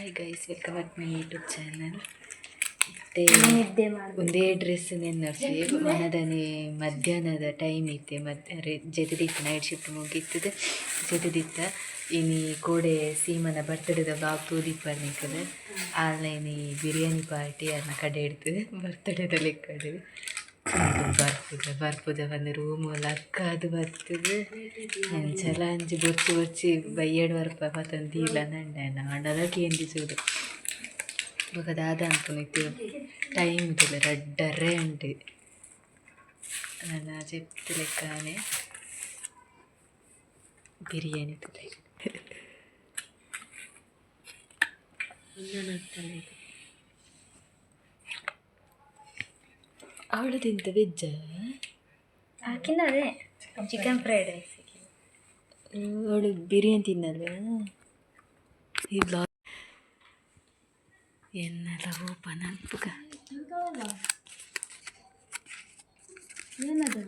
Hi guys, welcome back my YouTube channel. ಒಂದೇ dress ನೆನ್ನರ್ಸಿ ಮನದನೆ ಮಧ್ಯಾಹ್ನದ time ಇತ್ತೆ. ಜೆದಿತ್ತ ನೈಟ್ ಶಿಫ್ಟ್ ಮುಗೀತದೆ. ಜೆದಿತ್ತ ಇನಿ ಕೋಡೆ ಸೀಮನ ಬರ್ತಡೇದ ಬ್ಲಾಗ್ ತೂದಿಪ್ಪರ್ ನಿಕ್ಕದು ಆನ್ಲೈನ್ ಬಿರಿಯಾನಿ ಪಾರ್ಟಿ ಅನ್ನ ಕಡೆ ಇಡ್ತದೆ ಬರ್ತಡೇದ ಲೆಕ್ಕದು ಬರ್ಪುದ ಒಂದು ರೂಮು ಲಕ್ಕ ಅದು ಬರ್ತದೆ. ಎಂಚಲ ಅಂಚಿ ಬೊಚ್ಚಿ ಬಯ್ಯಡು ಬರ್ಪ ಮತ್ತೊಂದು ಇಲ್ಲ ನಂಡೆ ನಾಡದಕ್ಕೆ ಎಂದಿಸುವುದು ದಾದ ಅನ್ಕೊಂಡಿತ್ತು. ಟೈಮ್ ಇದಿಲ್ಲ ರಡ್ಡರ್ರೆ ಉಂಟು ನನ್ನ ಚೆಪ್ತು ಲೆಕ್ಕನೆ ಬಿರಿಯಾನಿ ತುಲೆ ಅವಳು ತಿಂತ ವೆಜ್ಜ ಹಾಕಿನ ಅದೇ ಚಿಕನ್ ಫ್ರೈಡ್ ರೈಸ್ ಅವಳು ಬಿರಿಯಾನಿ ತಿನ್ನಲ್ವ. ಈ ಬ್ಲಾಗ್ ಎನ್ನೆಲ್ಲ ಓಪನ್ ಅನ್ಪುಗ ಏನದು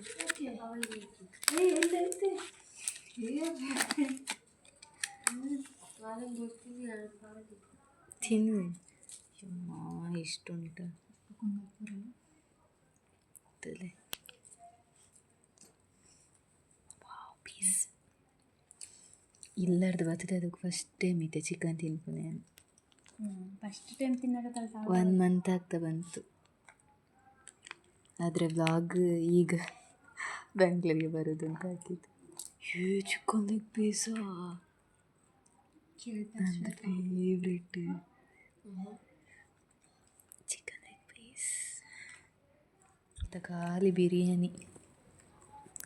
ತಿನ್ನು ಇಷ್ಟುಂಟ ಪೀಸ್ ಇಲ್ಲಾರ್ದು ಬರ್ತದೆ. ಅದಕ್ಕೆ ಫಸ್ಟ್ ಟೈಮ್ ಐತೆ ಚಿಕನ್ ತಿನ್ಪುನೆ. ಫಸ್ಟ್ ಟೈಮ್ ತಿನ್ನಾಗ 1 ಮಂತ್ ಆಗ್ತಾ ಬಂತು. ಆದರೆ ಬ್ಲಾಗ್ ಈಗ ಬೆಂಗಳೂರಿಗೆ ಬರೋದು ಅಂತ ಹಾಕಿದ್ದು. ಚಿಕನ್ ಲೆಗ್ ಪೀಸಾ ನನ್ನ ಫೇವ್ರೆಟ್. ಚಿಕನ್ ಲೆಗ್ ಪೀಸ್ ಅಂತ ಖಾಲಿ ಬಿರಿಯಾನಿ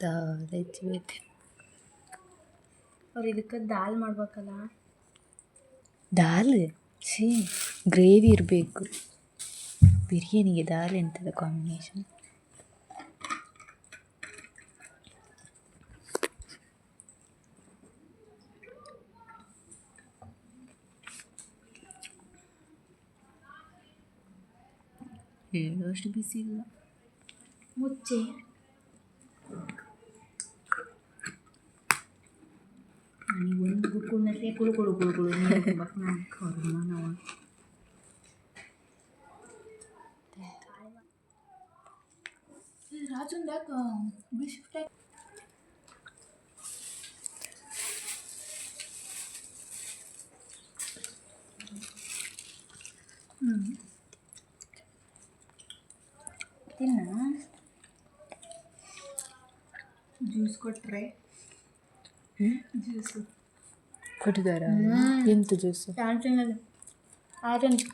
ದಾಲ್ ಹೆಚ್ಚಬೇಕು. ಅವ್ರು ಇದಕ್ಕೆ ದಾಲ್ ಮಾಡ್ಬೇಕಲ್ಲ. ದಾಲ್ ಗ್ರೇವಿ ಇರಬೇಕು. ಬಿರಿಯಾನಿಗೆ ದಾಲ್ ಎಂಥದ ಕಾಂಬಿನೇಷನ್. ಹೇಳೋಷ್ಟು ಬಿಸಿ ಇಲ್ಲ. ಮುಚ್ಚೆ ನನಗೆ ಒಂದು ಬುಕ್ಕುಂಡಕ್ಕೆ ಕುಳು ನಾವು ರಾಜುಂದಾಕ ಶಿಫ್ಟ್ ಆಗಿ ತಿನ್ನ ಜ್ಯೂಸ್ ಕೊಟ್ಟರೆ ಜ್ಯೂಸು ಕೊಟ್ಟಿದ್ದಾರ? ಎಂತ ಜ್ಯೂಸು? ಆರೆಂಜ್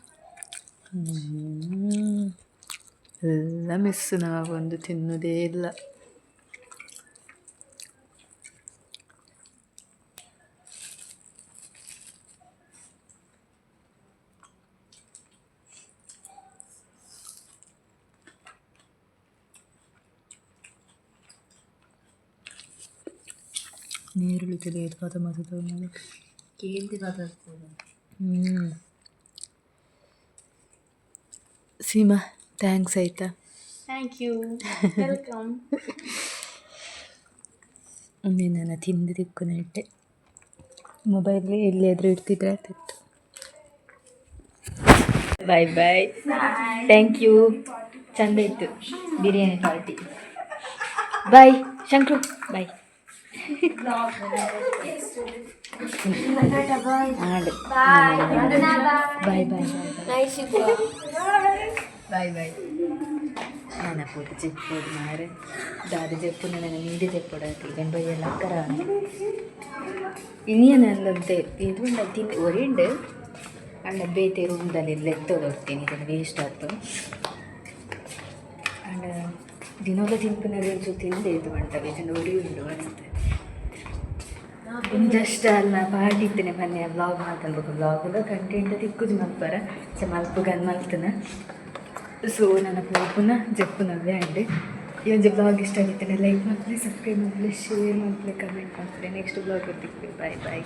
ಎಲ್ಲ ಮಿಸ್. ನಾವೊಂದು ತಿನ್ನೋದೇ ಇಲ್ಲ. ನೀರುಳ್ಳಿ ತಿಳಿಯೋದು ಕಥ ಮಾತಾಡ್ತದೆ ನನಗೆ ಕೇಳ್ತಿ ಮಾತಾಡ್ತದೆ. ಸೀಮಾ ಥ್ಯಾಂಕ್ಸ್ ಆಯಿತಾ? Thank you, welcome. ನಾನು ತಿಂದು ತಿಕ್ಕು ನೆಟ್ಟೆ. ಮೊಬೈಲ್ ಎಲ್ಲಿಯಾದರೂ ಇಡ್ತಿದ್ರೆ ಆಗ್ತಿತ್ತು. Bye bye, thank you. ಚಂದ ಇತ್ತು biryani party. Bye Shankru, bye. Bye bye ఆయన పోతే చెప్పాడు మారే దాది చెప్పు నేను నీది చెప్పాడు తీగని పోయేలా అక్కరా ಇನ್ನೇನು ಅನ್ನಂತೆ ಇದು ತಿಂದು ಒರಿಂಡು ಅಂಡ ಬೇತೆ ರೂಮ್ದಲ್ಲಿ ಎತ್ತೋದು ಹೋಗ್ತೀನಿ. ಇದನ್ನು ವೇಸ್ಟ್ ಆಗ್ತದೆ. ಅಂಡ ದಿನೋಲ ತಿನ್ಪಿನ ತಿಂದು ಇದು ಮಾಡ್ತವೆ. ಇದನ್ನು ಒಡಿ ಉಂಡು ಅನಿಸ್ತದೆ. ಜಸ್ಟ್ ಅಲ್ಲ ಪಾರ್ಟಿ ಇತ್ತೇನೆ ಮೊನ್ನೆ ಬ್ಲಾಗ್ ಮಾಡ್ತನ್ಬೇಕು. ಬ್ಲಾಗದ ಕಂಟೆಂಟ್ ತಿಕ್ಕುದು ಮಲ್ಪರ ಮಲ್ಪುಗನ್ ಮಲ್ತನ. ಸೊ ನನ್ನ ಪೋಪುನ ಜಪ್ಪುನವೇ ಅಂಡೆ ಈ ಒಂದು ಬ್ಲಾಗ್ ಇಷ್ಟ ಆಗಿತ್ತೇನೆ ಲೈಕ್ ಮಾಡ್ಕೊಳ್ಳಿ, ಸಬ್ಸ್ಕ್ರೈಬ್ ಮಾಡ್ಕೊಳ್ಳಿ, ಶೇರ್ ಮಾಡ್ಕೊಳ್ಳಿ, ಕಮೆಂಟ್ ಮಾಡ್ಕೊಳ್ಳಿ. ನೆಕ್ಸ್ಟ್ ಬ್ಲಾಗ್ ತಿಕ್ತೀವಿ. ಬಾಯ್ ಬಾಯ್.